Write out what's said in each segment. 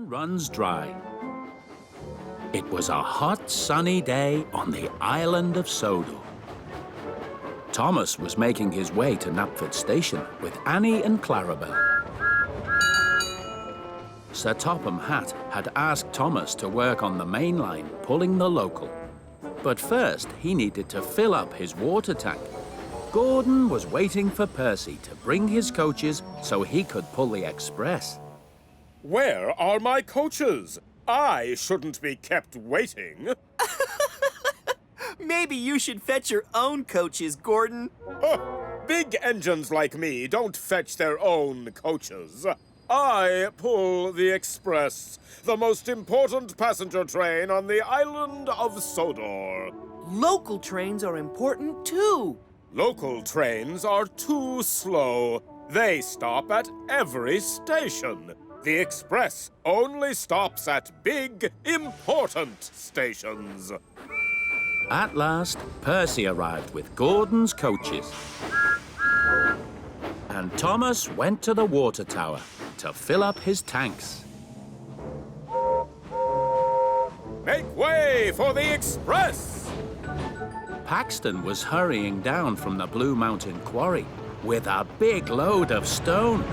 runs dry. It was a hot, sunny day on the island of Sodor. Thomas was making his way to Knapford Station with Annie and Clarabel. Sir Topham Hatt had asked Thomas to work on the main line, pulling the local. But first, he needed to fill up his water tank. Gordon was waiting for Percy to bring his coaches so he could pull the express. Where are my coaches? I shouldn't be kept waiting. Maybe you should fetch your own coaches, Gordon. Oh, big engines like me don't fetch their own coaches. I pull the express, the most important passenger train on the island of Sodor. Local trains are important too. Local trains are too slow. They stop at every station. The express only stops at big, important stations. At last, Percy arrived with Gordon's coaches. And Thomas went to the water tower to fill up his tanks. Make way for the express! Paxton was hurrying down from the Blue Mountain Quarry with a big load of stone.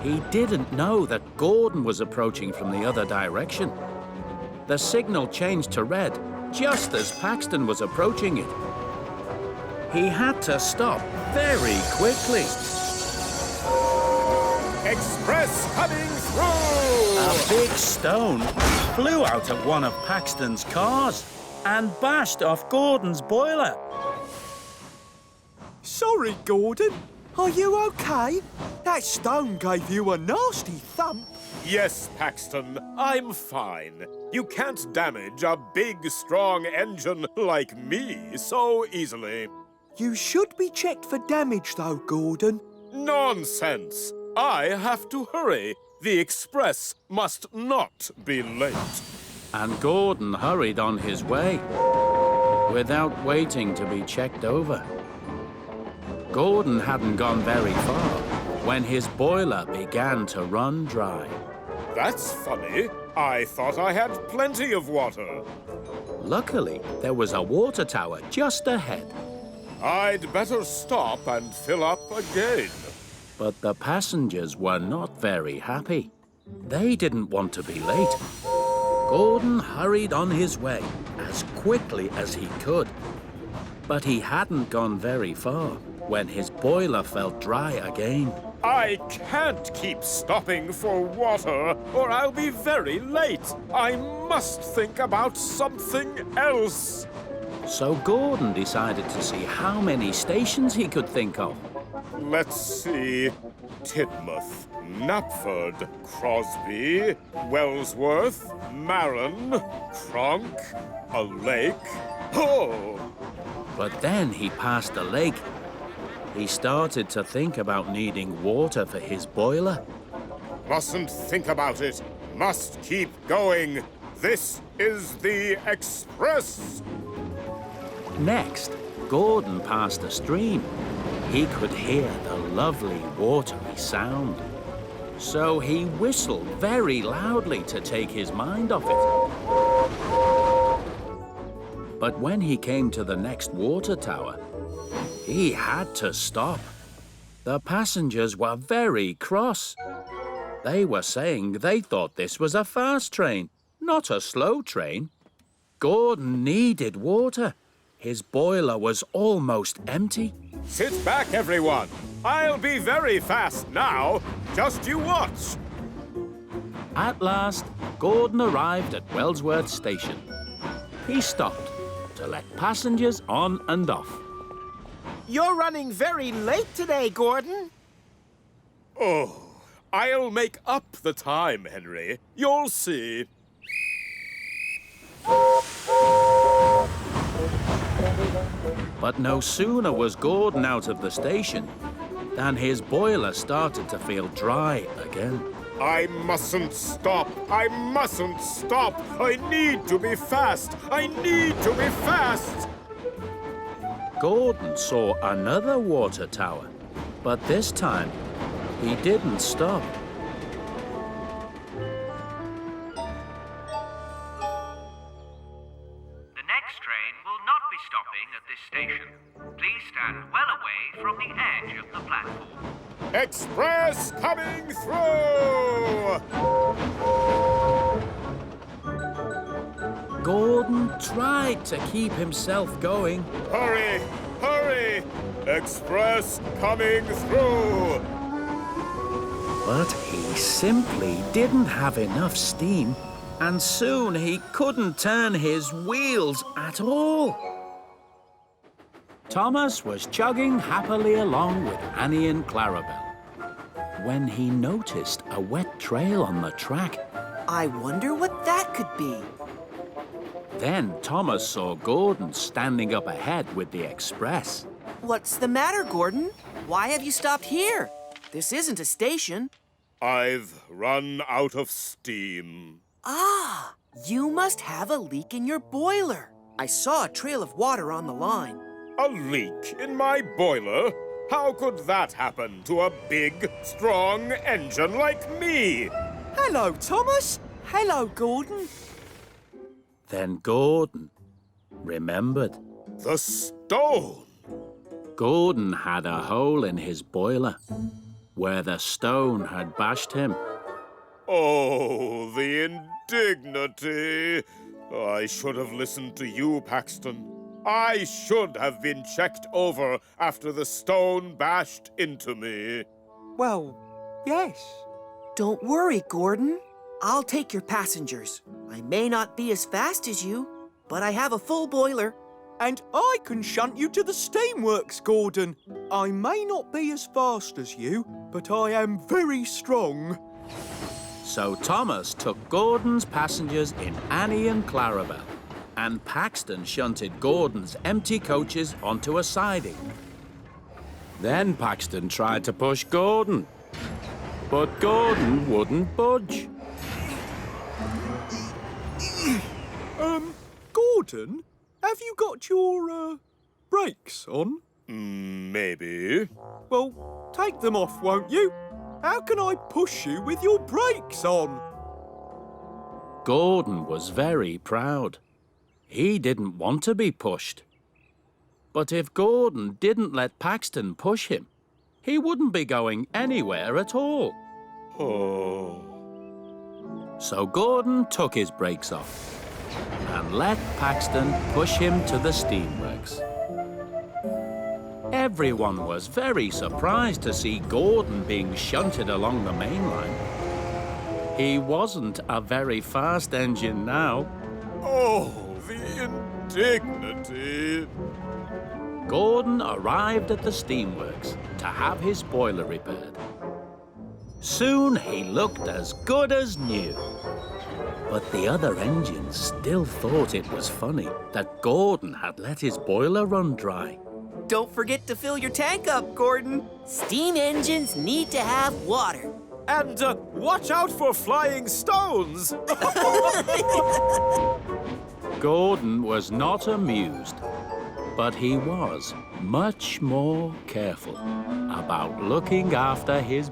He didn't know that Gordon was approaching from the other direction. The signal changed to red just as Paxton was approaching it. He had to stop very quickly. Express coming through! A big stone flew out of one of Paxton's cars and bashed off Gordon's boiler. Sorry, Gordon. Are you okay? That stone gave you a nasty thump. Yes, Paxton, I'm fine. You can't damage a big, strong engine like me so easily. You should be checked for damage, though, Gordon. Nonsense! I have to hurry. The express must not be late. And Gordon hurried on his way without waiting to be checked over. Gordon hadn't gone very far when his boiler began to run dry. That's funny. I thought I had plenty of water. Luckily, there was a water tower just ahead. I'd better stop and fill up again. But the passengers were not very happy. They didn't want to be late. Gordon hurried on his way as quickly as he could. But he hadn't gone very far when his boiler felt dry again. I can't keep stopping for water, or I'll be very late. I must think about something else. So Gordon decided to see how many stations he could think of. Let's see. Tidmouth, Knapford, Crosby, Wellsworth, Maron, Cronk, a lake. Oh! But then he passed a lake. He started to think about needing water for his boiler. Mustn't think about it. Must keep going. This is the express. Next, Gordon passed a stream. He could hear the lovely watery sound. So he whistled very loudly to take his mind off it. But when he came to the next water tower, he had to stop. The passengers were very cross. They were saying they thought this was a fast train, not a slow train. Gordon needed water. His boiler was almost empty. Sit back, everyone. I'll be very fast now. Just you watch. At last, Gordon arrived at Wellsworth Station. He stopped to let passengers on and off. You're running very late today, Gordon. Oh, I'll make up the time, Henry. You'll see. But no sooner was Gordon out of the station than his boiler started to feel dry again. I mustn't stop. I mustn't stop. I need to be fast. I need to be fast. Gordon saw another water tower, but this time he didn't stop. station. Please stand well away from the edge of the platform. Express coming through! Gordon tried to keep himself going. Hurry! Hurry! Express coming through! But he simply didn't have enough steam, and soon he couldn't turn his wheels at all. Thomas was chugging happily along with Annie and Clarabel when he noticed a wet trail on the track. I wonder what that could be. Then Thomas saw Gordon standing up ahead with the express. What's the matter, Gordon? Why have you stopped here? This isn't a station. I've run out of steam. Ah, you must have a leak in your boiler. I saw a trail of water on the line. A leak in my boiler? How could that happen to a big, strong engine like me? Hello, Thomas. Hello, Gordon. Then Gordon remembered. The stone! Gordon had a hole in his boiler where the stone had bashed him. Oh, the indignity! I should have listened to you, Paxton. I should have been checked over after the stone bashed into me. Well, yes. Don't worry, Gordon. I'll take your passengers. I may not be as fast as you, but I have a full boiler. And I can shunt you to the steamworks, Gordon. I may not be as fast as you, but I am very strong. So Thomas took Gordon's passengers in Annie and Clarabel, and Paxton shunted Gordon's empty coaches onto a siding. Then Paxton tried to push Gordon, but Gordon wouldn't budge. Gordon, have you got your, brakes on? Maybe. Well, take them off, won't you? How can I push you with your brakes on? Gordon was very proud. He didn't want to be pushed. But if Gordon didn't let Paxton push him, he wouldn't be going anywhere at all. Oh. So Gordon took his brakes off and let Paxton push him to the steamworks. Everyone was very surprised to see Gordon being shunted along the main line. He wasn't a very fast engine now. Oh, the indignity! Gordon arrived at the steamworks to have his boiler repaired. Soon he looked as good as new. But the other engines still thought it was funny that Gordon had let his boiler run dry. Don't forget to fill your tank up, Gordon. Steam engines need to have water. And watch out for flying stones! Gordon was not amused, but he was much more careful about looking after his